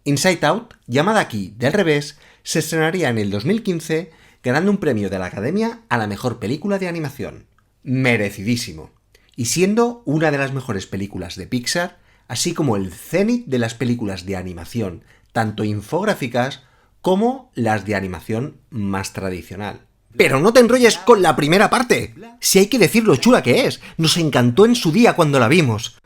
Inside Out, llamada aquí del revés, se estrenaría en el 2015 ganando un premio de la Academia a la mejor película de animación. Merecidísimo. Y siendo una de las mejores películas de Pixar, así como el cenit de las películas de animación, tanto infográficas como las de animación más tradicional. Pero no te enrolles con la primera parte. Si hay que decir lo chula que es. Nos encantó en su día cuando la vimos.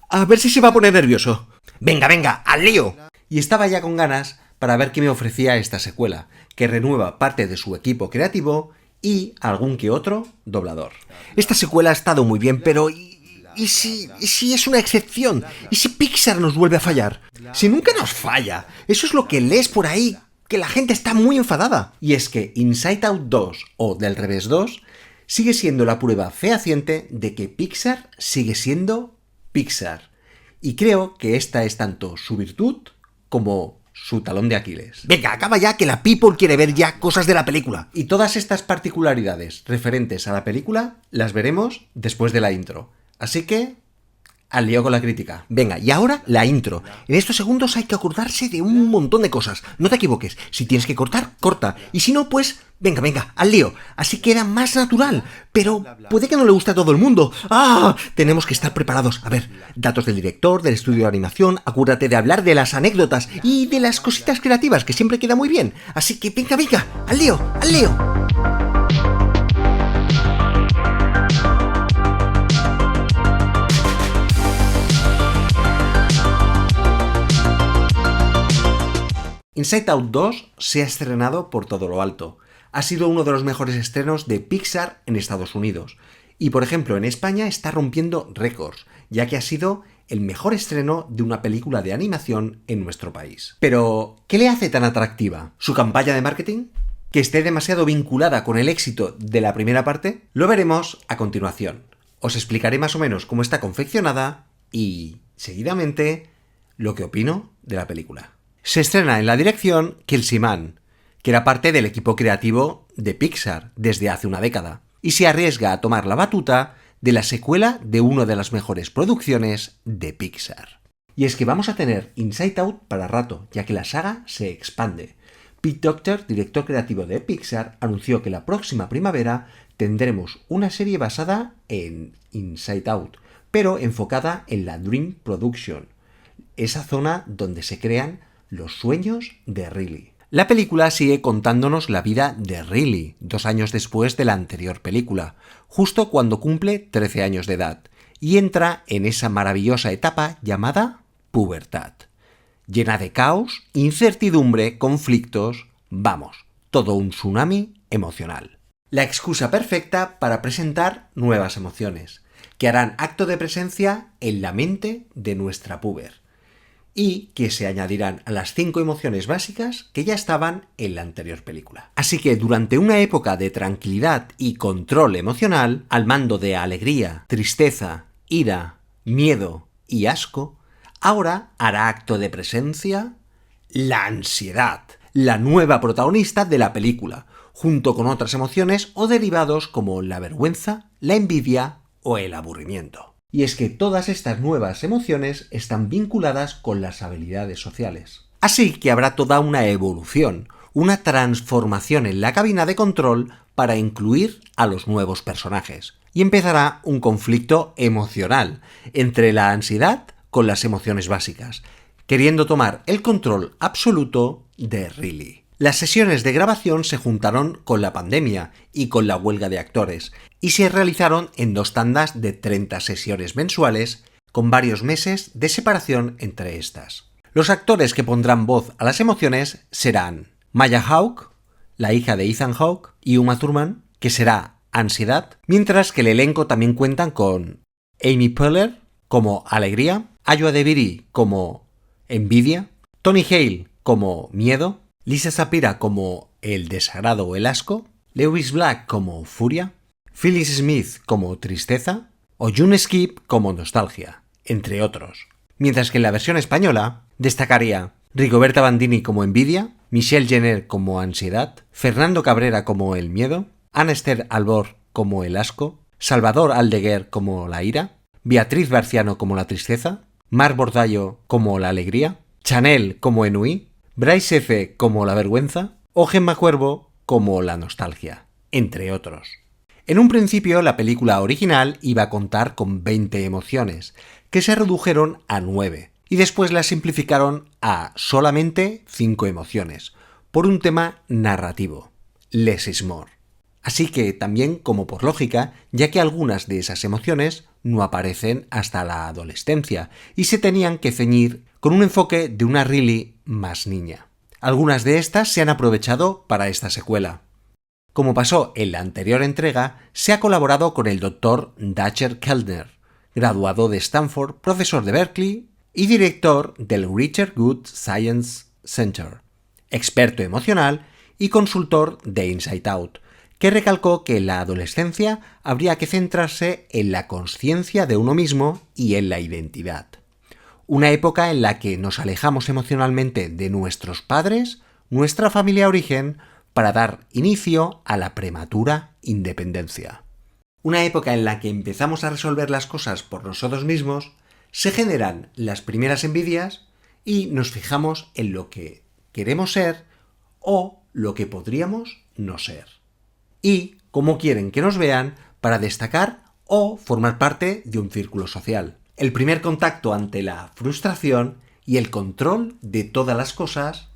A ver si se va a poner nervioso. Venga, al lío. Y estaba ya con ganas para ver qué me ofrecía esta secuela, que renueva parte de su equipo creativo y algún que otro doblador. Esta secuela ha estado muy bien, pero ¿y si es una excepción? ¿Y si Pixar nos vuelve a fallar? Si nunca nos falla. Eso es lo que lees por ahí, que la gente está muy enfadada. Y es que Inside Out 2 o Del Revés 2 sigue siendo la prueba fehaciente de que Pixar sigue siendo Pixar. Y creo que esta es tanto su virtud como su talón de Aquiles. Venga, acaba ya, que la people quiere ver ya cosas de la película. Y todas estas particularidades referentes a la película las veremos después de la intro. Así que al lío con la crítica. Venga, y ahora la intro. En estos segundos hay que acordarse de un montón de cosas. No te equivoques. Si tienes que cortar, corta. Y si no, pues venga, al lío. Así queda más natural. Pero puede que no le guste a todo el mundo. ¡Ah! Tenemos que estar preparados. A ver, datos del director, del estudio de animación. Acuérdate de hablar de las anécdotas y de las cositas creativas, que siempre queda muy bien. Así que venga, al lío. Inside Out 2 se ha estrenado por todo lo alto. Ha sido uno de los mejores estrenos de Pixar en Estados Unidos. Y por ejemplo, en España está rompiendo récords, ya que ha sido el mejor estreno de una película de animación en nuestro país. Pero, ¿qué le hace tan atractiva? ¿Su campaña de marketing? ¿Que esté demasiado vinculada con el éxito de la primera parte? Lo veremos a continuación. Os explicaré más o menos cómo está confeccionada y, seguidamente, lo que opino de la película. Se estrena en la dirección Kelsey Mann, que era parte del equipo creativo de Pixar desde hace una década, y se arriesga a tomar la batuta de la secuela de una de las mejores producciones de Pixar. Y es que vamos a tener Inside Out para rato, ya que la saga se expande. Pete Docter, director creativo de Pixar, anunció que la próxima primavera tendremos una serie basada en Inside Out, pero enfocada en la Dream Production, esa zona donde se crean los sueños de Riley. La película sigue contándonos la vida de Riley, 2 años después de la anterior película, justo cuando cumple 13 años de edad, y entra en esa maravillosa etapa llamada pubertad, llena de caos, incertidumbre, conflictos, vamos, todo un tsunami emocional. La excusa perfecta para presentar nuevas emociones, que harán acto de presencia en la mente de nuestra puber, y que se añadirán a las 5 emociones básicas que ya estaban en la anterior película. Así que durante una época de tranquilidad y control emocional, al mando de alegría, tristeza, ira, miedo y asco, ahora hará acto de presencia la ansiedad, la nueva protagonista de la película, junto con otras emociones o derivados como la vergüenza, la envidia o el aburrimiento. Y es que todas estas nuevas emociones están vinculadas con las habilidades sociales. Así que habrá toda una evolución, una transformación en la cabina de control para incluir a los nuevos personajes. Y empezará un conflicto emocional entre la ansiedad con las emociones básicas, queriendo tomar el control absoluto de Riley. Las sesiones de grabación se juntaron con la pandemia y con la huelga de actores, y se realizaron en 2 tandas de 30 sesiones mensuales, con varios meses de separación entre estas. Los actores que pondrán voz a las emociones serán Maya Hawke, la hija de Ethan Hawke, y Uma Thurman, que será ansiedad, mientras que el elenco también cuentan con Amy Poehler como alegría, Ayo Edebiri como envidia, Tony Hale como miedo, Lisa Sapira como el desagrado o el asco, Lewis Black como furia, Phyllis Smith como tristeza o June Skip como nostalgia, entre otros. Mientras que en la versión española destacaría Rigoberta Bandini como envidia, Michelle Jenner como ansiedad, Fernando Cabrera como el miedo, Ana Esther Albor como el asco, Salvador Aldeguer como la ira, Beatriz Barciano como la tristeza, Mar Bordallo como la alegría, Chanel como Enui, Bryce F. como la vergüenza o Gemma Cuervo como la nostalgia, entre otros. En un principio, la película original iba a contar con 20 emociones, que se redujeron a 9, y después las simplificaron a solamente 5 emociones, por un tema narrativo. Less is more. Así que también, como por lógica, ya que algunas de esas emociones no aparecen hasta la adolescencia, y se tenían que ceñir con un enfoque de una Riley más niña. Algunas de estas se han aprovechado para esta secuela. Como pasó en la anterior entrega, se ha colaborado con el Dr. Dacher Keltner, graduado de Stanford, profesor de Berkeley y director del Richard Good Science Center, experto emocional y consultor de Inside Out, que recalcó que en la adolescencia habría que centrarse en la conciencia de uno mismo y en la identidad. Una época en la que nos alejamos emocionalmente de nuestros padres, nuestra familia de origen, para dar inicio a la prematura independencia. Una época en la que empezamos a resolver las cosas por nosotros mismos, se generan las primeras envidias y nos fijamos en lo que queremos ser o lo que podríamos no ser. Y cómo quieren que nos vean para destacar o formar parte de un círculo social. El primer contacto ante la frustración y el control de todas las cosas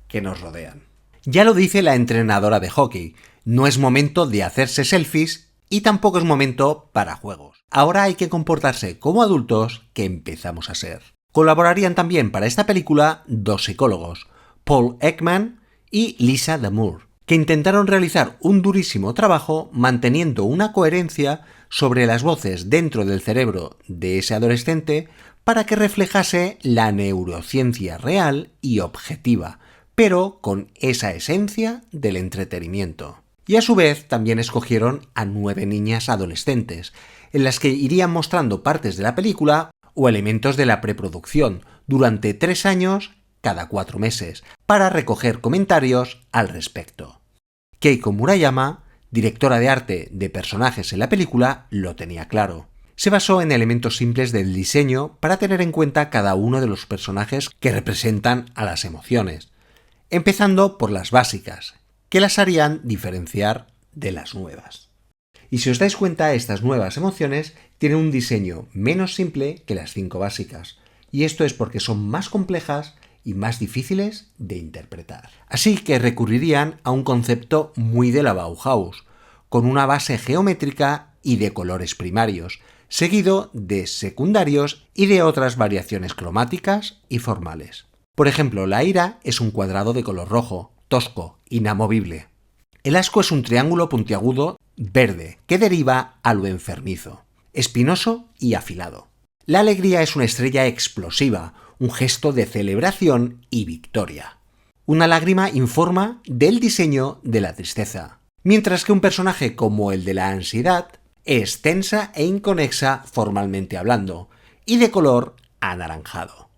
que nos rodean. Ya lo dice la entrenadora de hockey, no es momento de hacerse selfies y tampoco es momento para juegos. Ahora hay que comportarse como adultos que empezamos a ser. Colaborarían también para esta película 2 psicólogos, Paul Ekman y Lisa Damour, que intentaron realizar un durísimo trabajo manteniendo una coherencia sobre las voces dentro del cerebro de ese adolescente para que reflejase la neurociencia real y objetiva, pero con esa esencia del entretenimiento. Y a su vez también escogieron a 9 niñas adolescentes, en las que irían mostrando partes de la película o elementos de la preproducción durante 3 años cada 4 meses, para recoger comentarios al respecto. Keiko Murayama, directora de arte de personajes en la película, lo tenía claro. Se basó en elementos simples del diseño para tener en cuenta cada uno de los personajes que representan a las emociones, empezando por las básicas, que las harían diferenciar de las nuevas. Y si os dais cuenta, estas nuevas emociones tienen un diseño menos simple que las 5 básicas, y esto es porque son más complejas y más difíciles de interpretar. Así que recurrirían a un concepto muy de la Bauhaus, con una base geométrica y de colores primarios, seguido de secundarios y de otras variaciones cromáticas y formales. Por ejemplo, la ira es un cuadrado de color rojo, tosco, inamovible. El asco es un triángulo puntiagudo verde que deriva a lo enfermizo, espinoso y afilado. La alegría es una estrella explosiva, un gesto de celebración y victoria. Una lágrima informa del diseño de la tristeza, mientras que un personaje como el de la ansiedad es tensa e inconexa formalmente hablando, y de color anaranjado.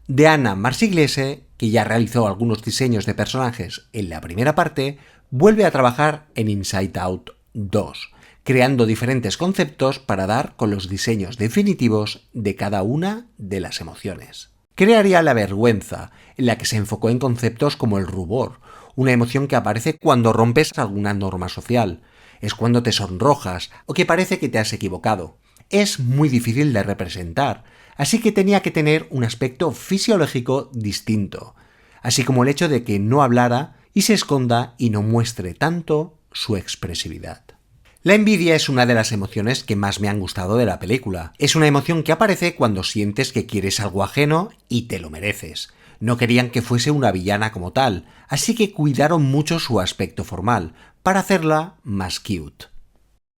Deanna Marsigliese, que ya realizó algunos diseños de personajes en la primera parte, vuelve a trabajar en Inside Out 2, creando diferentes conceptos para dar con los diseños definitivos de cada una de las emociones. Crearía la vergüenza, en la que se enfocó en conceptos como el rubor, una emoción que aparece cuando rompes alguna norma social, es cuando te sonrojas o que parece que te has equivocado. Es muy difícil de representar, así que tenía que tener un aspecto fisiológico distinto, así como el hecho de que no hablara y se esconda y no muestre tanto su expresividad. La envidia es una de las emociones que más me han gustado de la película. Es una emoción que aparece cuando sientes que quieres algo ajeno y te lo mereces. No querían que fuese una villana como tal, así que cuidaron mucho su aspecto formal, para hacerla más cute.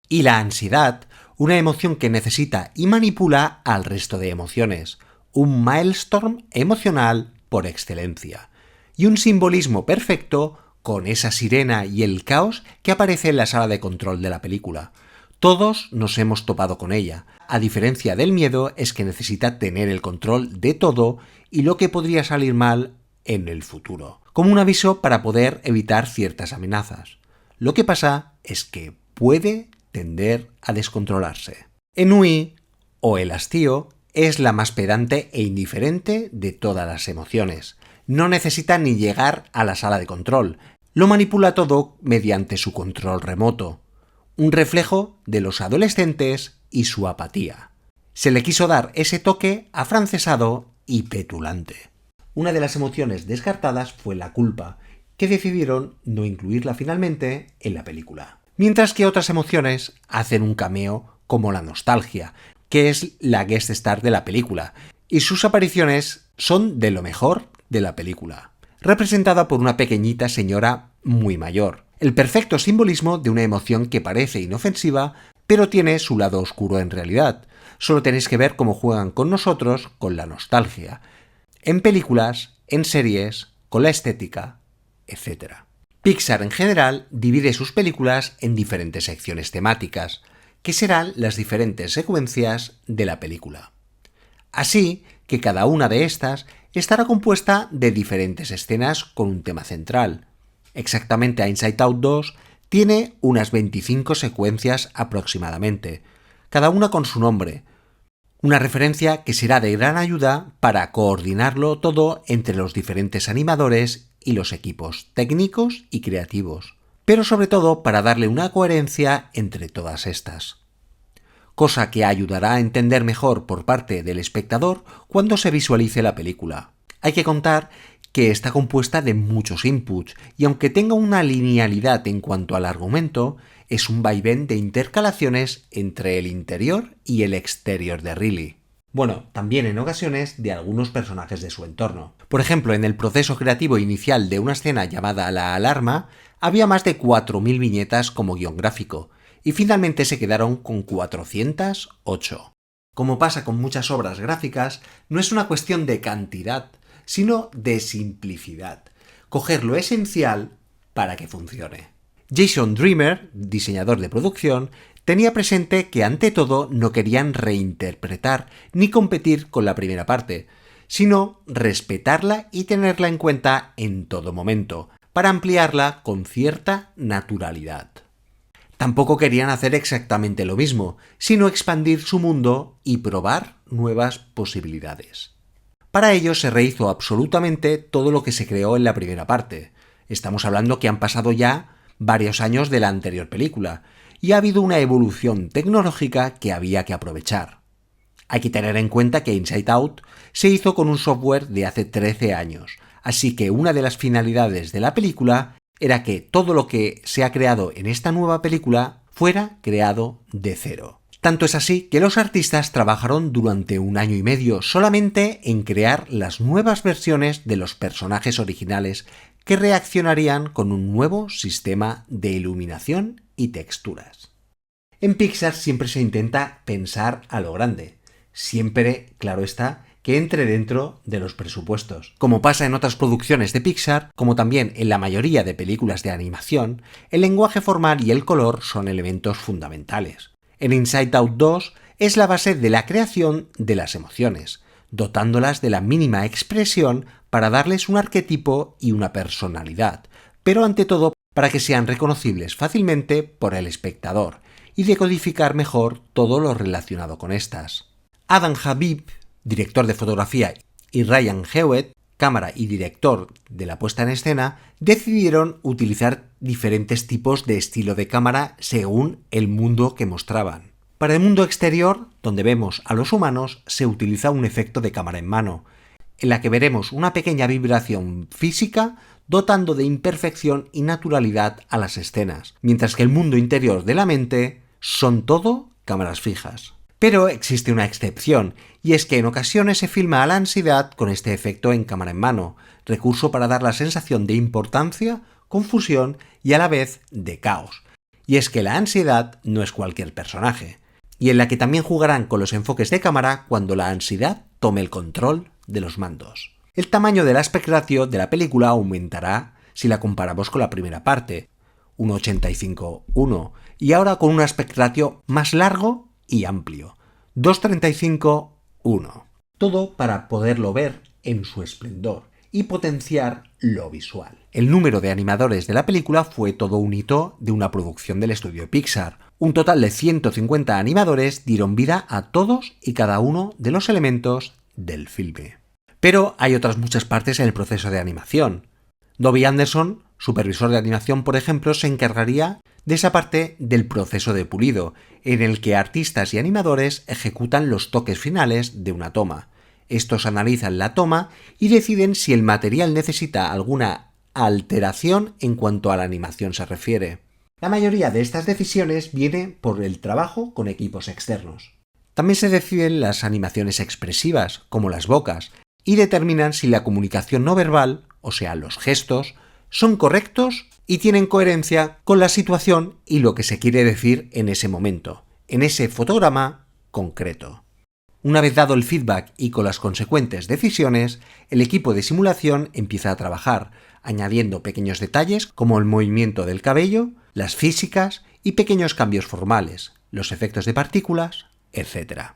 Y la ansiedad, una emoción que necesita y manipula al resto de emociones, un maelstrom emocional por excelencia, y un simbolismo perfecto con esa sirena y el caos que aparece en la sala de control de la película. Todos nos hemos topado con ella. A diferencia del miedo, es que necesita tener el control de todo y lo que podría salir mal en el futuro, como un aviso para poder evitar ciertas amenazas. Lo que pasa es que puede tender a descontrolarse. Enui, o el hastío, es la más pedante e indiferente de todas las emociones. No necesita ni llegar a la sala de control. Lo manipula todo mediante su control remoto. Un reflejo de los adolescentes y su apatía. Se le quiso dar ese toque afrancesado y petulante. Una de las emociones descartadas fue la culpa, que decidieron no incluirla finalmente en la película. Mientras que otras emociones hacen un cameo, como la nostalgia, que es la guest star de la película, y sus apariciones son de lo mejor de la película, representada por una pequeñita señora muy mayor. El perfecto simbolismo de una emoción que parece inofensiva, pero tiene su lado oscuro en realidad. Solo tenéis que ver cómo juegan con nosotros con la nostalgia. En películas, en series, con la estética, etc. Pixar en general divide sus películas en diferentes secciones temáticas, que serán las diferentes secuencias de la película. Así que cada una de estas estará compuesta de diferentes escenas con un tema central. Exactamente a Inside Out 2 tiene unas 25 secuencias aproximadamente, cada una con su nombre, una referencia que será de gran ayuda para coordinarlo todo entre los diferentes animadores y los equipos técnicos y creativos, pero sobre todo para darle una coherencia entre todas estas. Cosa que ayudará a entender mejor por parte del espectador cuando se visualice la película. Hay que contar que está compuesta de muchos inputs y aunque tenga una linealidad en cuanto al argumento, es un vaivén de intercalaciones entre el interior y el exterior de Riley. Bueno, también en ocasiones de algunos personajes de su entorno. Por ejemplo, en el proceso creativo inicial de una escena llamada La Alarma, había más de 4.000 viñetas como guión gráfico, y finalmente se quedaron con 408. Como pasa con muchas obras gráficas, no es una cuestión de cantidad, sino de simplicidad. Coger lo esencial para que funcione. Jason Dreamer, diseñador de producción, tenía presente que ante todo no querían reinterpretar ni competir con la primera parte, sino respetarla y tenerla en cuenta en todo momento, para ampliarla con cierta naturalidad. Tampoco querían hacer exactamente lo mismo, sino expandir su mundo y probar nuevas posibilidades. Para ello se rehizo absolutamente todo lo que se creó en la primera parte. Estamos hablando que han pasado ya varios años de la anterior película, y ha habido una evolución tecnológica que había que aprovechar. Hay que tener en cuenta que Inside Out se hizo con un software de hace 13 años, así que una de las finalidades de la película era que todo lo que se ha creado en esta nueva película fuera creado de cero. Tanto es así que los artistas trabajaron durante 1 año y medio solamente en crear las nuevas versiones de los personajes originales que reaccionarían con un nuevo sistema de iluminación y texturas. En Pixar siempre se intenta pensar a lo grande, siempre, claro está, que entre dentro de los presupuestos. Como pasa en otras producciones de Pixar, como también en la mayoría de películas de animación, el lenguaje formal y el color son elementos fundamentales. En Inside Out 2 es la base de la creación de las emociones, dotándolas de la mínima expresión para darles un arquetipo y una personalidad, pero ante todo para que sean reconocibles fácilmente por el espectador y decodificar mejor todo lo relacionado con estas. Adam Habib, director de fotografía, y Ryan Hewitt, cámara y director de la puesta en escena, decidieron utilizar diferentes tipos de estilo de cámara según el mundo que mostraban. Para el mundo exterior, donde vemos a los humanos, se utiliza un efecto de cámara en mano, en la que veremos una pequeña vibración física dotando de imperfección y naturalidad a las escenas, mientras que el mundo interior de la mente son todo cámaras fijas. Pero existe una excepción, y es que en ocasiones se filma a la ansiedad con este efecto en cámara en mano, recurso para dar la sensación de importancia, confusión y a la vez de caos. Y es que la ansiedad no es cualquier personaje, y en la que también jugarán con los enfoques de cámara cuando la ansiedad tome el control de los mandos. El tamaño del aspect ratio de la película aumentará si la comparamos con la primera parte, 1,85:1, y ahora con un aspect ratio más largo y amplio, 2,35:1. Todo para poderlo ver en su esplendor y potenciar lo visual. El número de animadores de la película fue todo un hito de una producción del estudio Pixar. Un total de 150 animadores dieron vida a todos y cada uno de los elementos del filme. Pero hay otras muchas partes en el proceso de animación. Dobby Anderson, supervisor de animación, por ejemplo, se encargaría de esa parte del proceso de pulido, en el que artistas y animadores ejecutan los toques finales de una toma. Estos analizan la toma y deciden si el material necesita alguna alteración en cuanto a la animación se refiere. La mayoría de estas decisiones viene por el trabajo con equipos externos. También se deciden las animaciones expresivas, como las bocas, y determinan si la comunicación no verbal, o sea, los gestos, son correctos y tienen coherencia con la situación y lo que se quiere decir en ese momento, en ese fotograma concreto. Una vez dado el feedback y con las consecuentes decisiones, el equipo de simulación empieza a trabajar, añadiendo pequeños detalles como el movimiento del cabello, las físicas y pequeños cambios formales, los efectos de partículas, etc.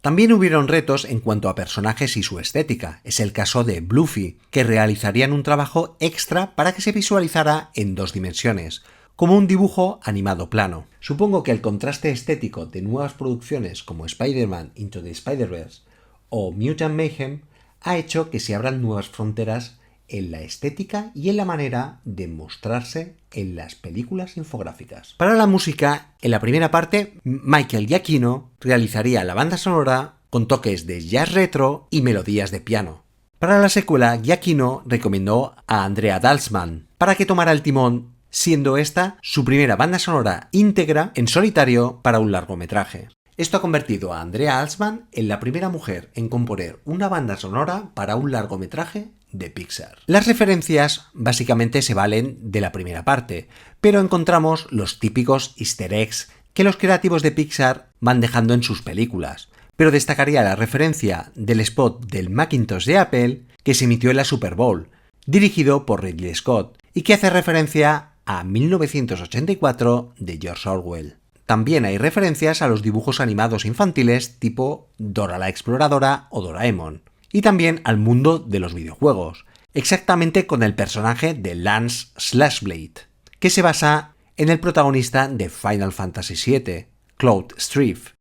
También hubieron retos en cuanto a personajes y su estética. Es el caso de Bluffy, que realizarían un trabajo extra para que se visualizara en 2 dimensiones, como un dibujo animado plano. Supongo que el contraste estético de nuevas producciones como Spider-Man Into the Spider-Verse o Mutant Mayhem ha hecho que se abran nuevas fronteras en la estética y en la manera de mostrarse en las películas infográficas. Para la música, en la primera parte, Michael Giacchino realizaría la banda sonora con toques de jazz retro y melodías de piano. Para la secuela, Giacchino recomendó a Andrea Dalsman para que tomara el timón, siendo esta su primera banda sonora íntegra en solitario para un largometraje. Esto ha convertido a Andrea Dalsman en la primera mujer en componer una banda sonora para un largometraje de Pixar. Las referencias básicamente se valen de la primera parte, pero encontramos los típicos easter eggs que los creativos de Pixar van dejando en sus películas. Pero destacaría la referencia del spot del Macintosh de Apple que se emitió en la Super Bowl, dirigido por Ridley Scott, y que hace referencia a 1984 de George Orwell. También hay referencias a los dibujos animados infantiles tipo Dora la Exploradora o Doraemon, y también al mundo de los videojuegos, exactamente con el personaje de Lance Slashblade, que se basa en el protagonista de Final Fantasy VII, Cloud Strife.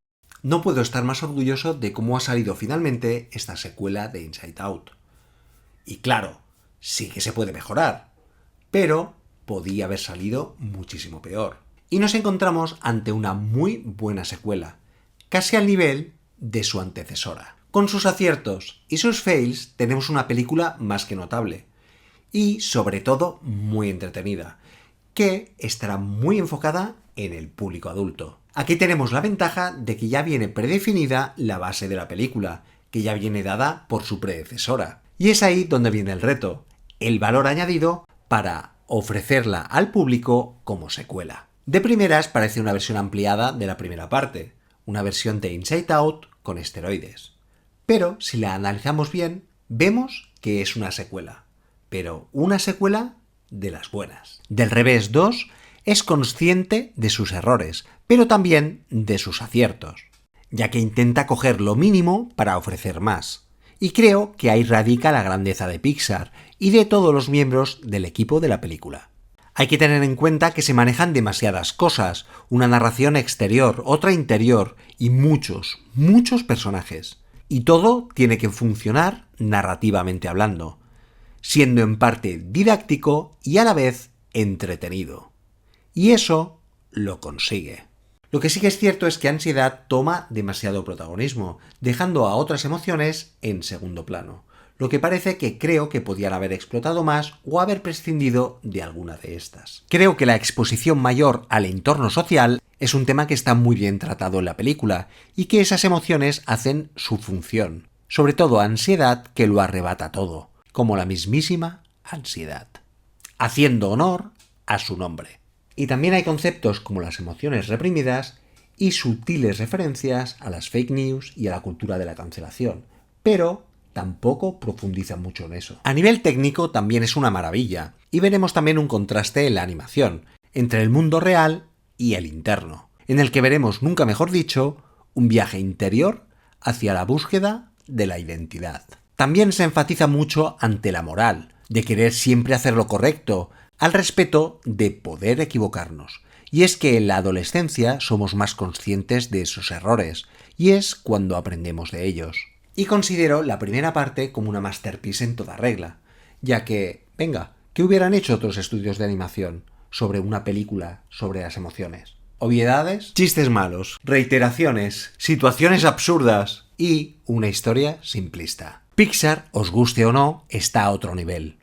No puedo estar más orgulloso de cómo ha salido finalmente esta secuela de Inside Out. Y claro, sí que se puede mejorar, pero podía haber salido muchísimo peor. Y nos encontramos ante una muy buena secuela, casi al nivel de su antecesora. Con sus aciertos y sus fails tenemos una película más que notable y sobre todo muy entretenida, que estará muy enfocada en el público adulto. Aquí tenemos la ventaja de que ya viene predefinida la base de la película, que ya viene dada por su predecesora. Y es ahí donde viene el reto, el valor añadido para ofrecerla al público como secuela. De primeras parece una versión ampliada de la primera parte, una versión de Inside Out con esteroides. Pero si la analizamos bien, vemos que es una secuela, pero una secuela de las buenas. Del Revés 2 es consciente de sus errores, pero también de sus aciertos, ya que intenta coger lo mínimo para ofrecer más. Y creo que ahí radica la grandeza de Pixar y de todos los miembros del equipo de la película. Hay que tener en cuenta que se manejan demasiadas cosas, una narración exterior, otra interior y muchos personajes. Y todo tiene que funcionar narrativamente hablando, siendo en parte didáctico y a la vez entretenido. Y eso lo consigue. Lo que sí que es cierto es que Ansiedad toma demasiado protagonismo, dejando a otras emociones en segundo plano, lo que parece que creo que podían haber explotado más o haber prescindido de alguna de estas. Creo que la exposición mayor al entorno social es un tema que está muy bien tratado en la película y que esas emociones hacen su función, sobre todo Ansiedad, que lo arrebata todo, como la mismísima Ansiedad, haciendo honor a su nombre. Y también hay conceptos como las emociones reprimidas y sutiles referencias a las fake news y a la cultura de la cancelación, pero tampoco profundiza mucho en eso. A nivel técnico también es una maravilla, y veremos también un contraste en la animación, entre el mundo real y el interno, en el que veremos, nunca mejor dicho, un viaje interior hacia la búsqueda de la identidad. También se enfatiza mucho ante la moral, de querer siempre hacer lo correcto, al respeto de poder equivocarnos. Y es que en la adolescencia somos más conscientes de esos errores, y es cuando aprendemos de ellos. Y considero la primera parte como una masterpiece en toda regla, ya que, venga, ¿qué hubieran hecho otros estudios de animación sobre una película sobre las emociones? Obviedades, chistes malos, reiteraciones, situaciones absurdas y una historia simplista. Pixar, os guste o no, está a otro nivel.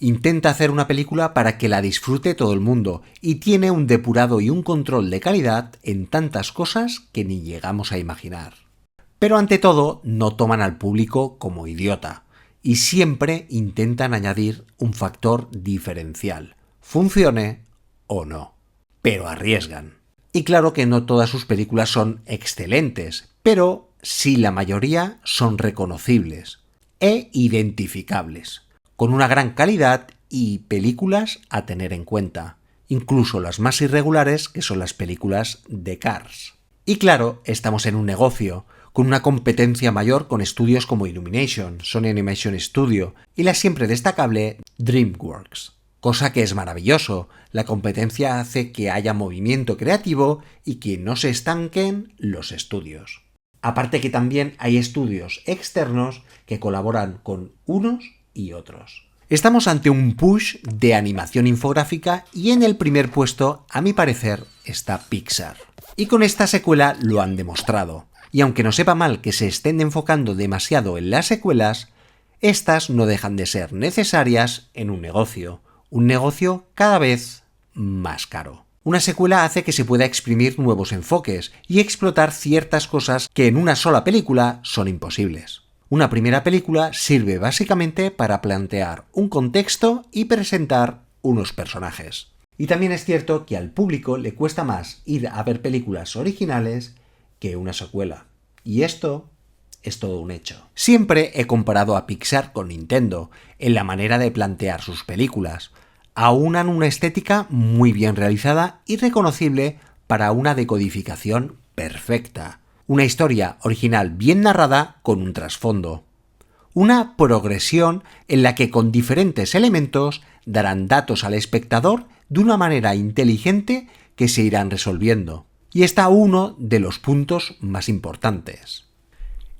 Intenta hacer una película para que la disfrute todo el mundo y tiene un depurado y un control de calidad en tantas cosas que ni llegamos a imaginar. Pero ante todo, no toman al público como idiota y siempre intentan añadir un factor diferencial, funcione o no. Pero arriesgan. Y claro que no todas sus películas son excelentes, pero sí la mayoría son reconocibles e identificables, con una gran calidad y películas a tener en cuenta, incluso las más irregulares que son las películas de Cars. Y claro, estamos en un negocio, con una competencia mayor con estudios como Illumination, Sony Animation Studio y la siempre destacable DreamWorks. Cosa que es maravilloso, la competencia hace que haya movimiento creativo y que no se estanquen los estudios. Aparte que también hay estudios externos que colaboran con unos y otros. Estamos ante un push de animación infográfica y en el primer puesto, a mi parecer, está Pixar. Y con esta secuela lo han demostrado. Y aunque no sepa mal que se estén enfocando demasiado en las secuelas, estas no dejan de ser necesarias en un negocio cada vez más caro. Una secuela hace que se pueda exprimir nuevos enfoques y explotar ciertas cosas que en una sola película son imposibles. Una primera película sirve básicamente para plantear un contexto y presentar unos personajes. Y también es cierto que al público le cuesta más ir a ver películas originales que una secuela. Y esto es todo un hecho. Siempre he comparado a Pixar con Nintendo en la manera de plantear sus películas. Aunan una estética muy bien realizada y reconocible para una decodificación perfecta. Una historia original bien narrada con un trasfondo. Una progresión en la que con diferentes elementos darán datos al espectador de una manera inteligente que se irán resolviendo. Y está uno de los puntos más importantes: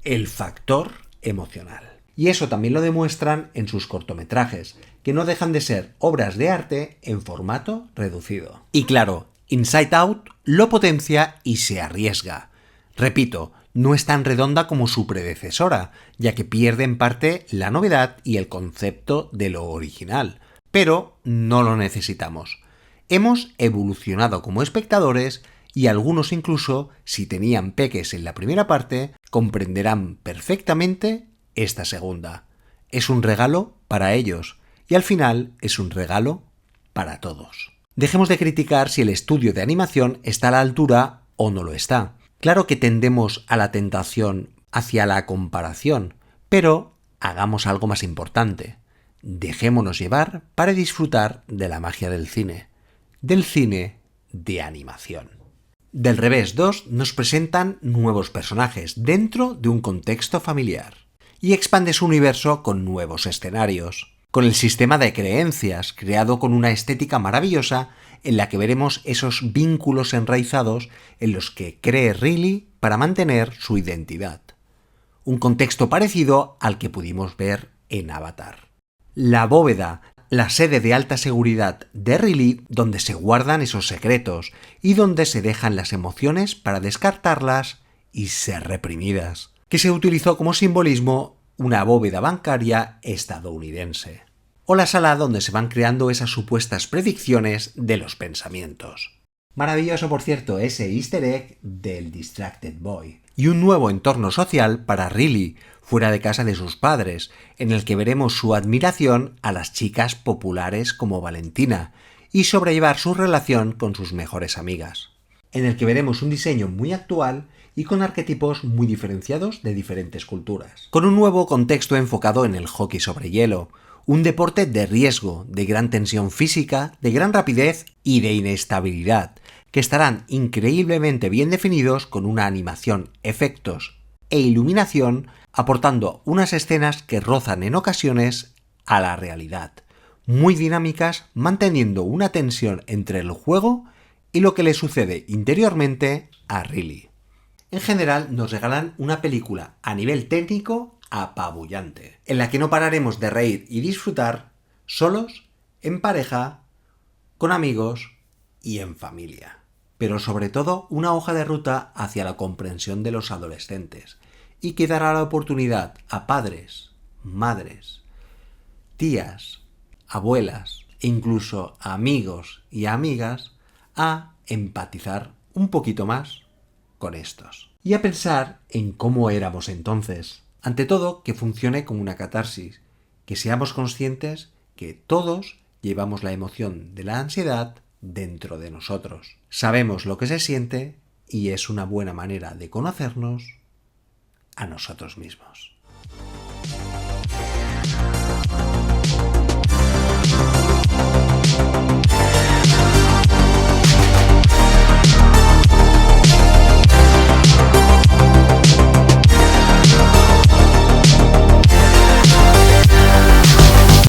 el factor emocional. Y eso también lo demuestran en sus cortometrajes, que no dejan de ser obras de arte en formato reducido. Y claro, Inside Out lo potencia y se arriesga. Repito, no es tan redonda como su predecesora, ya que pierde en parte la novedad y el concepto de lo original. Pero no lo necesitamos. Hemos evolucionado como espectadores y algunos incluso, si tenían peques en la primera parte, comprenderán perfectamente esta segunda. Es un regalo para ellos y al final es un regalo para todos. Dejemos de criticar si el estudio de animación está a la altura o no lo está. Claro que tendemos a la tentación hacia la comparación, pero hagamos algo más importante. Dejémonos llevar para disfrutar de la magia del cine de animación. Del Revés 2 nos presentan nuevos personajes dentro de un contexto familiar y expande su universo con nuevos escenarios, con el sistema de creencias creado con una estética maravillosa en la que veremos esos vínculos enraizados en los que cree Riley para mantener su identidad. Un contexto parecido al que pudimos ver en Avatar. La bóveda, la sede de alta seguridad de Riley, donde se guardan esos secretos y donde se dejan las emociones para descartarlas y ser reprimidas, que se utilizó como simbolismo una bóveda bancaria estadounidense. O la sala donde se van creando esas supuestas predicciones de los pensamientos. Maravilloso, por cierto, ese easter egg del Distracted Boy. Y un nuevo entorno social para Riley, fuera de casa de sus padres, en el que veremos su admiración a las chicas populares como Valentina y sobrellevar su relación con sus mejores amigas. En el que veremos un diseño muy actual y con arquetipos muy diferenciados de diferentes culturas. Con un nuevo contexto enfocado en el hockey sobre hielo, un deporte de riesgo, de gran tensión física, de gran rapidez y de inestabilidad, que estarán increíblemente bien definidos con una animación, efectos e iluminación aportando unas escenas que rozan en ocasiones a la realidad, muy dinámicas, manteniendo una tensión entre el juego y lo que le sucede interiormente a Riley. En general, nos regalan una película a nivel técnico apabullante, en la que no pararemos de reír y disfrutar solos, en pareja, con amigos y en familia. Pero sobre todo una hoja de ruta hacia la comprensión de los adolescentes y que dará la oportunidad a padres, madres, tías, abuelas e incluso a amigos y amigas a empatizar un poquito más con estos. Y a pensar en cómo éramos entonces. Ante todo, que funcione como una catarsis, que seamos conscientes que todos llevamos la emoción de la ansiedad dentro de nosotros. Sabemos lo que se siente y es una buena manera de conocernos a nosotros mismos.